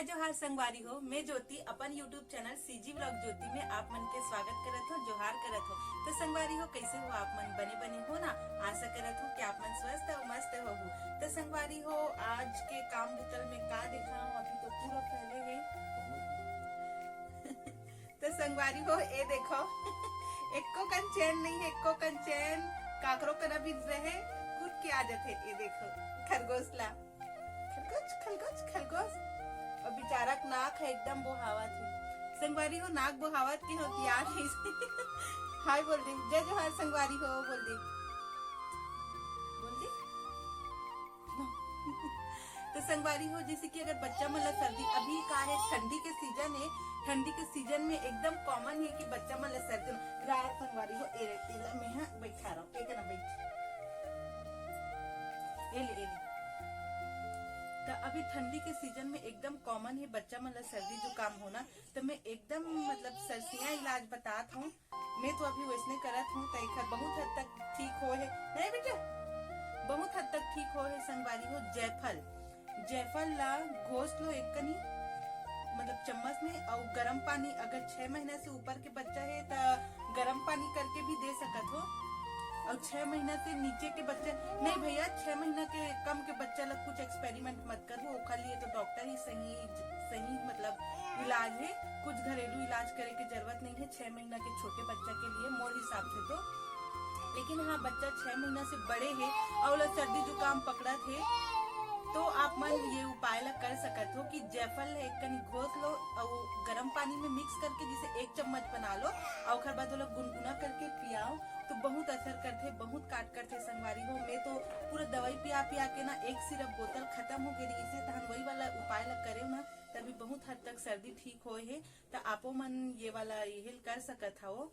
जय जोहार संगवारी हो। मैं ज्योति अपन यूट्यूब चैनल सीजी ब्लॉग ज्योति में आप मन के स्वागत करत हो, जोहार करत हो। तो संगवारी हो, कैसे हो आप मन? बने हो ना? आशा करत हो कि आप मन स्वस्थ और मस्त हो। तो संगवारी हो, आज के काम बुतल में का दिखाऊं, अभी तो पूरा फैले है। तो संगवारी हो, ये देखो एको कन चैन नहीं है, एको कन चैन काकरो कना भी रहे कूद के आ जाते। ये देखो खरगोशला, खरगोश खरगोश खरगोश। और बेचारा नाक है एकदम बोहावत है। संगवारी हो, नाक बोहावत की होती यार है। हाय बोल दे, जय जोहार संगवारी हो, बोल दे बोल दे। तो संगवारी हो, जैसे कि अगर बच्चा मतलब सर्दी अभी का है, ठंडी के सीजन है, ठंडी के सीजन में एकदम कॉमन है कि बच्चा मतलब सर्दी रात संगवारी हो मैं बैठा रहा हूँ, एक ना बैठ ले। तो अभी ठंडी के सीजन में एकदम कॉमन है बच्चा मतलब सर्दी जुकाम होना। तो मैं एकदम मतलब सरसिया इलाज बताता हूँ। मैं तो अभी वैसने करत हूँ, तो बहुत हद तक ठीक हो है। नहीं बेटा, बहुत हद तक ठीक हो है संगवारी हो। जायफल ला घोस लो एक कनी मतलब चम्मच में, और गर्म पानी, अगर 6 महीना से ऊपर के बच्चा है तो गर्म पानी करके भी दे सकत हो। और 6 महीना से नीचे के बच्चे नहीं भैया, 6 महीना के कम के बच्चा लोग कुछ एक्सपेरिमेंट मत करो। खाली ये तो डॉक्टर ही सही मतलब इलाज है, कुछ घरेलू इलाज करे की जरूरत नहीं है 6 महीना के छोटे बच्चा के लिए मोर हिसाब से तो। लेकिन हाँ, बच्चा 6 महीना से बड़े है और सर्दी जुकाम पकड़ा थे तो आप मन ये उपाय ला कर सकत हो कि जायफल एक कनी घोस लो और गर्म पानी में मिक्स करके जिसे 1 चम्मच बना लो और उसके बाद गुनगुना करके पियाओ तो बहुत असर करते, बहुत काट करते संगवारी हो। मैं तो पूरा दवाई पिया के ना एक सिरप बोतल खत्म हो गई, इसे तो हम वही वाला उपाय ला करे ना तभी बहुत हद तक सर्दी ठीक हो है। तो आपो मन ये वाला यही कर सकत हो।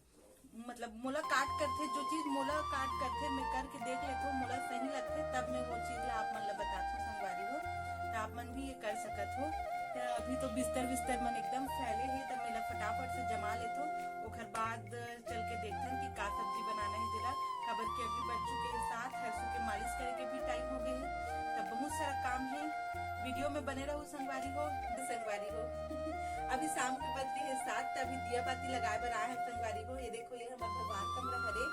मतलब मोला काट करते, जो चीज मोला काट करते मैं करके देख लेता हूँ, मोला सही लगते तब मैं वो चीज ला आप मन ला बताता हूँ संगवारी हो। तो आप मन भी ये कर सकत हो। तो अभी तो बिस्तर मन एकदम फैले है, तब मैं फटाफट से जमा लेता हूँ। ओखर बाद चल के देखते हैं कि का सब्जी बनाना है जिला खबर के। अभी बच्चों के साथ हरसू के मालिश करे के भी टाइम हो गए है, तब बहुत सारा काम है। वीडियो में बने रहो संगवारी हो। अभी शाम के बज गए 7, अभी दिया बाती लगाए बर आए हैं संगवारी हो। ये देखो, ये हमारा भगवान कमरा हरे,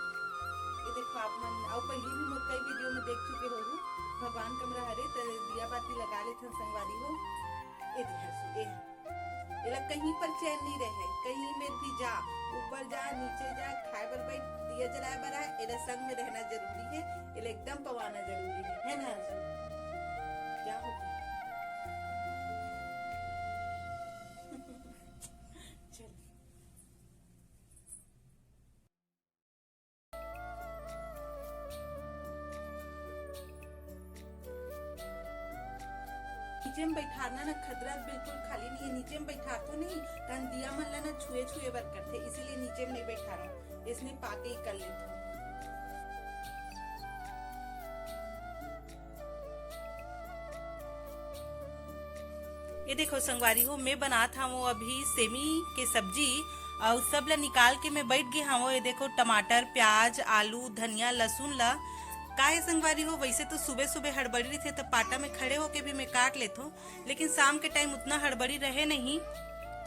ये देखो आप मन और पहले भी मोर कई वीडियो में देख चुके हो भगवान कमरा हरे, तो दिया बाती लगा लेते हैं संगवारी हो। ये कहीं पर चैन नहीं रहे, कहीं में भी जा, ऊपर जा नीचे जा, खाए बर बैठ, दिया जलाए बर आए, इधर संग में रहना जरूरी है, इधर एकदम पवाना जरूरी है ना? क्या होगा नीचे में बैठाना ना खतरा बिल्कुल खाली नहीं है। नीचे में बैठा तो नहीं तन दिया मन ला ना छुए बर करते, इसीलिए नीचे में नहीं बैठा रहा हूँ, इसलिए पाके ही कर लेता हूँ। ये देखो संगवारी हो, मैं बना था वो अभी सेमी के सब्जी और सब ला निकाल के मैं बैठ गई हाँ। ये देखो टमाटर, प्याज, आलू, धनिया, लहसुन ला का है संगवारी हो। वैसे तो सुबह सुबह हड़बड़ी थे तो पाटा में खड़े होके भी मैं काट लेता हूँ, लेकिन शाम के टाइम उतना हड़बड़ी रहे नहीं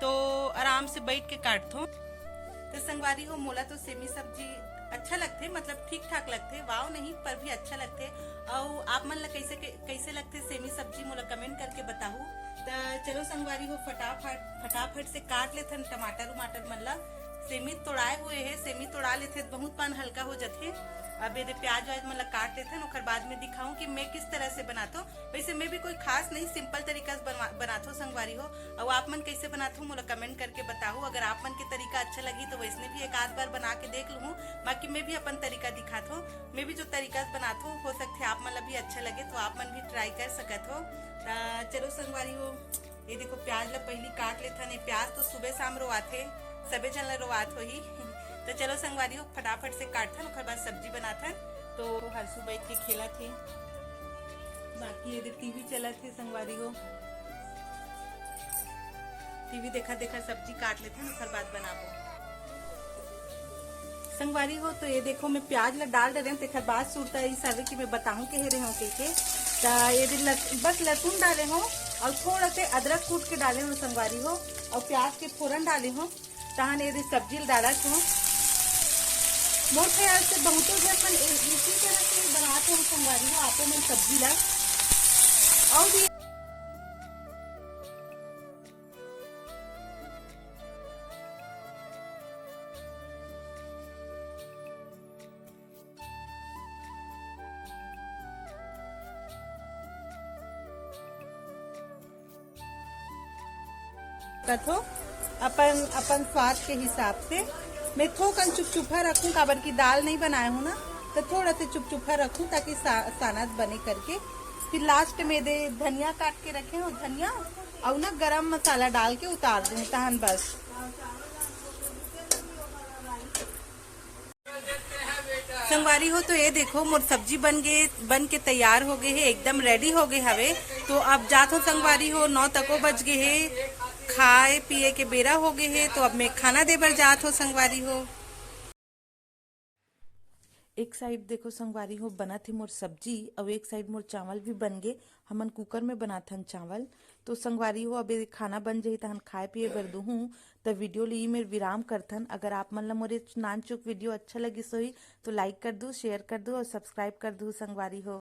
तो आराम से बैठ के काटता हूँ। तो संगवारी हो, मोला तो सेमी सब्जी अच्छा लगते, मतलब ठीक ठाक लगते, वाव नहीं पर भी अच्छा लगते। और आप मन ला कैसे लगते सेमी सब्जी मोला कमेंट करके बताओ। तो चलो संगवारी हो, फटाफट से काट लेते टमाटर उमाटर मन ला। सेमी तोड़ाए हुए है, सेमी तोड़ा लेते बहुत पान हल्का हो जाते। अब ये प्याज वाज मतलब काट लेते हैं, और बाद में दिखाऊं कि मैं किस तरह से बनाता हूँ। वैसे मैं भी कोई खास नहीं, सिंपल तरीका से बनाता हूँ संगवारी हो। और आप मन कैसे बनाता हूँ मुझे कमेंट करके बताओ। अगर आप मन के तरीका अच्छा लगी तो वैसे भी एक आध बार बना के देख लूँ। बाकी मैं भी अपन तरीका दिखाता हूँ, मैं भी जो तरीका से बनाता हूँ हो सकते आप मन भी अच्छा लगे तो आप मन भी ट्राई कर सकत हो। चलो संगवारी हो, ये देखो प्याज ला पहली काट लेता नहीं, प्याज तो सुबह शाम रोआते, सबे जन रोआत हो ही। तो चलो संगवारी हो, फटाफट से काटता उसके बाद सब्जी बनाता। तो हरसू बैठ के खेला थे, बाकी ये टीवी चला थे संगवारी हो, टीवी देखा सब्जी काट लेते हैं उसके बाद बनाबो संगवारी हो। तो ये देखो मैं प्याज ला डाल दे रहे हैं, तेखर बाद सूरता इस कि मैं बताऊं के रहे हो के। ये बस लहसुन डाले हो और थोड़ा से अदरक कूट के डाले हो संगवारी हो और प्याज के फोरन डाले हो तहन ये सब्जी डाला हो। मोर ख्याल से बहुतों से अपन इसी तरह से बनाते हो संगवारी हो आपो में सब्जी ला और भी कथो अपन अपन स्वाद के हिसाब से मैं थोकन चुपचुपा रखूं काबर की दाल नहीं बनाए हूं ना तो थोड़ा से चुपचुपा रखूं ताकि सानत बने करके। फिर लास्ट में दे धनिया काट के रखे हो धनिया और ना गरम मसाला डाल के उतार दूं तहन बस। संगवारी हो तो ये देखो मोर सब्जी बन के तैयार हो गए है एकदम रेडी हो गए हवे। तो अब जात हो संगवारी हो 9 तको बज गए है खाए पिए के बेरा हो गए है तो अब मैं खाना दे बर जात हो संगवारी हो। एक साइड देखो संगवारी हो बना थे मोर सब्जी और एक साइड मोर चावल भी बन गए। हमन कुकर में बनाथन चावल तो संगवारी हो अब खाना बन जाही तहन खाए पिए बर दूहूं तो वीडियो ली मेर विराम करथन। अगर आप मन ला मोरे नान चुक वीडियो अच्छा लगी सोही तो लाइक कर दू शेयर कर दू और सब्सक्राइब कर दू संगवारी हो।